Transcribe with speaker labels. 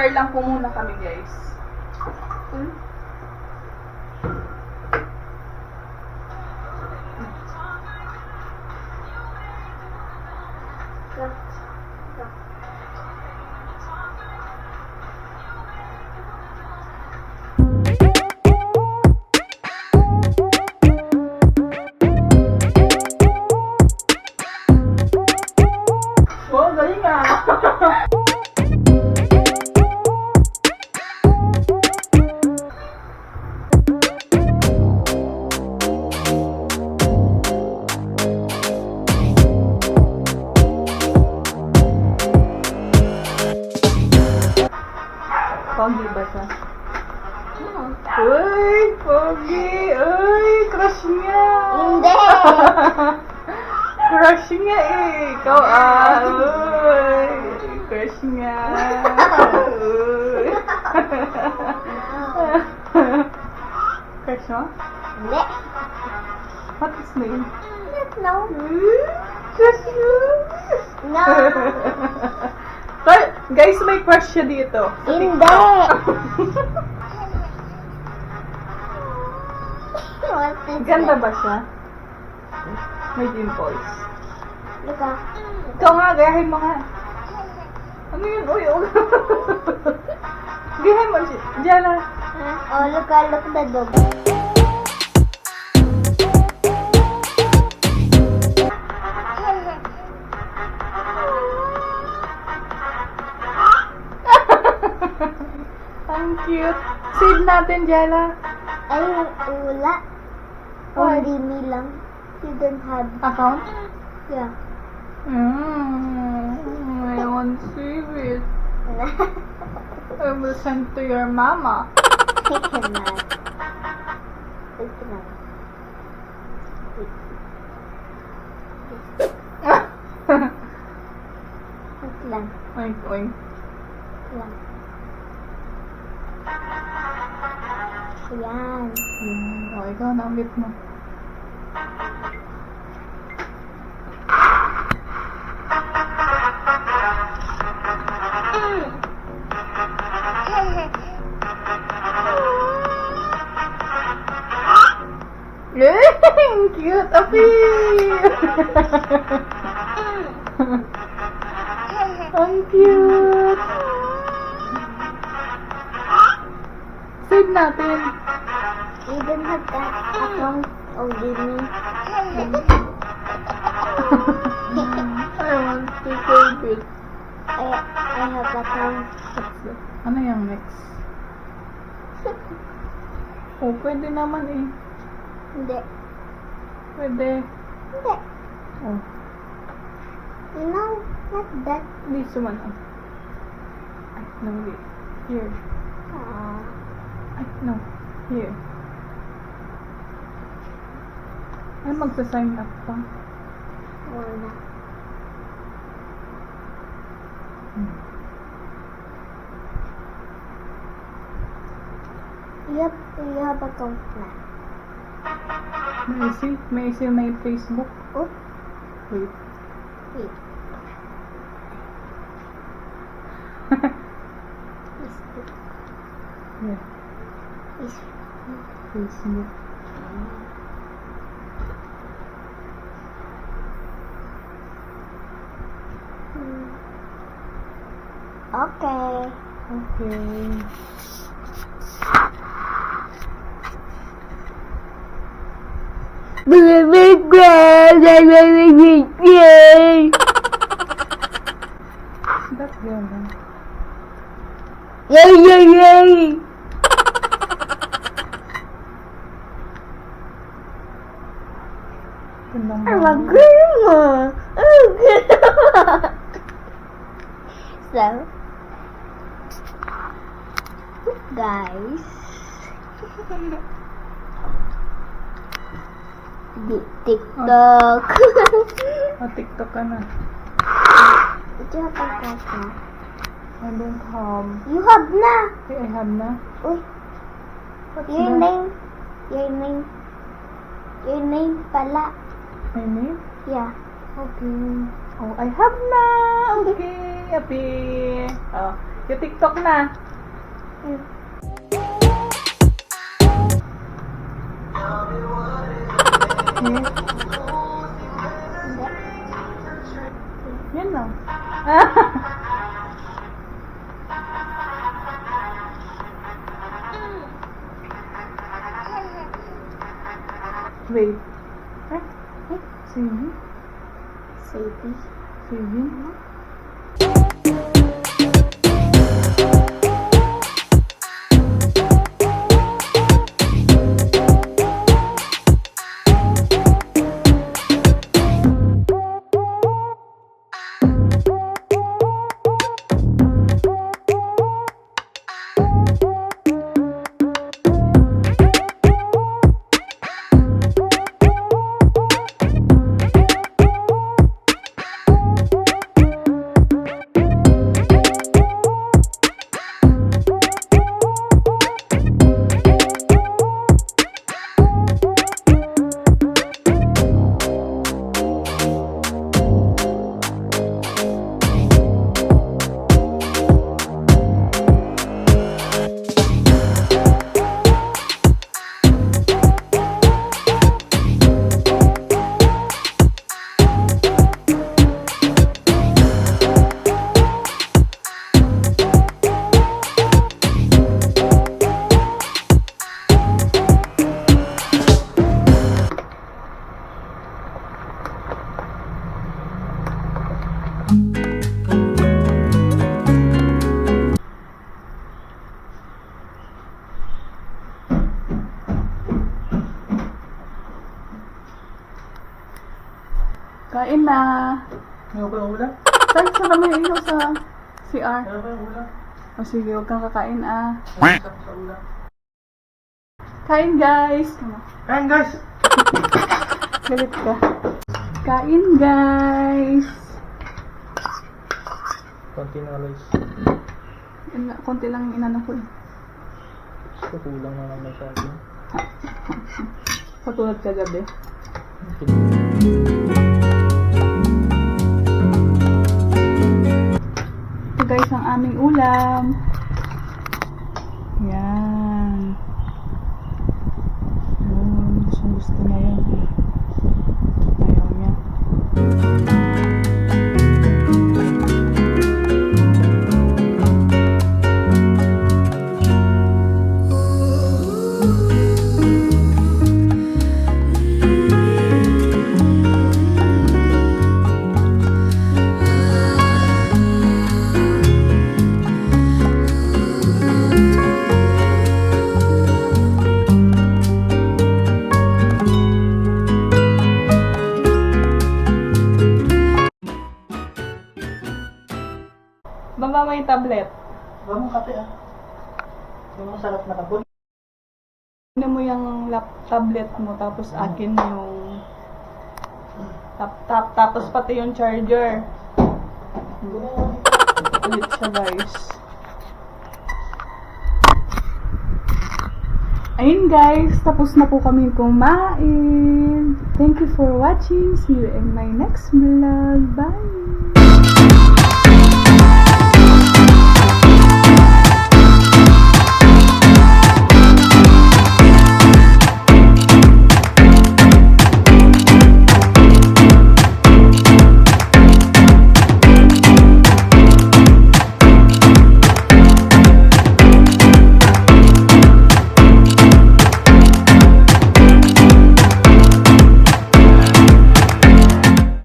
Speaker 1: Water lang po muna kami, guys. Wow, galing ah! Pogi ba siya? Uy! Pogi! Uy! Crush niya!
Speaker 2: Hindi!
Speaker 1: Crush niya eh! Ikaw ah! Uy! Crush niya! Uy! Crush mo?
Speaker 2: Hindi.
Speaker 1: What is name?
Speaker 2: No.
Speaker 1: Crush mo?
Speaker 2: No.
Speaker 1: Guys, may crush siya dito. Sa
Speaker 2: Hindi. What is
Speaker 1: Ganda
Speaker 2: that?
Speaker 1: ba siya? May dimples.
Speaker 2: Look ah.
Speaker 1: Ikaw nga, gayahin mo nga. Ano yun? Uy, uy. Gayahin mo siya. Diyan na.
Speaker 2: Oh, look ah, look the dog.
Speaker 1: Ang cute. Save natin, Jella.
Speaker 2: Ay, wala. Only me lang. You don't have.
Speaker 1: Account?
Speaker 2: Yeah.
Speaker 1: I want to save it. I will send to your mama.
Speaker 2: I cannot. I cannot. Wait lang.
Speaker 1: Oink, oink.
Speaker 2: Lang. Ayan.
Speaker 1: O, ikaw na ulit mo. Ang cute! Api! Ang cute! Save natin.
Speaker 2: You don't have that account. Only me.
Speaker 1: I want to save it.
Speaker 2: I have account.
Speaker 1: Ano yung next? Oh, pwede naman eh.
Speaker 2: Hindi.
Speaker 1: Pwede.
Speaker 2: Hindi.
Speaker 1: Oh,
Speaker 2: No, not that.
Speaker 1: this one. Oh. Ay, no, wait. Here. Ay, no. Here. Ay, magsa-sign up pa.
Speaker 2: Wala. You have account na.
Speaker 1: May isi may Facebook.
Speaker 2: Oh,
Speaker 1: Wait.
Speaker 2: wait. Facebook.
Speaker 1: Yeah, Facebook.
Speaker 2: Okay.
Speaker 1: Okay. That girl, huh?
Speaker 2: Yay, yay, yay!
Speaker 1: Gandang
Speaker 2: I'm a
Speaker 1: bahay.
Speaker 2: grandma. Oh, grandma. So, guys, TikTok.
Speaker 1: Oh, TikTok ka na.
Speaker 2: Did you have a crush na?
Speaker 1: I don't have.
Speaker 2: You have na.
Speaker 1: Okay, I have na.
Speaker 2: Uy,
Speaker 1: What's
Speaker 2: your
Speaker 1: that?
Speaker 2: name. Your name. Your name pala.
Speaker 1: My name?
Speaker 2: Yeah.
Speaker 1: Okay. Oh, I have na. Okay. Happy. Oh, Yung TikTok na.
Speaker 2: Hmm.
Speaker 1: Hmm.
Speaker 2: Hindi.
Speaker 1: Yan lang. Wait. Eh? Saving?
Speaker 2: Safety.
Speaker 1: Saving? Kain na.
Speaker 3: Ano ba yung ulam?
Speaker 1: Saan sa kami ilaw sa CR?
Speaker 3: Ano ba yung ulam?
Speaker 1: O sige, huwag kang kakain ah.
Speaker 3: Ano sa ulam?
Speaker 1: Kain guys! Ano?
Speaker 3: Kain guys!
Speaker 1: Galit ka. Kain guys!
Speaker 3: Konti na guys.
Speaker 1: Konti lang yung inano ko eh.
Speaker 3: So, kulang na naman sa atin.
Speaker 1: Patulad ka gabi. Ito guys ang aming ulam. Yan. Gusto niya yan. Ayaw niya. Baba mo yung tablet.
Speaker 3: Ba mong kape ah. Yung masarap na kapon.
Speaker 1: Ano mo yung tablet mo, tapos akin yung tapos pati yung charger. Ulit siya guys. Ayun guys, tapos na po kami kumain. Thank you for watching. See you in my next vlog. Bye!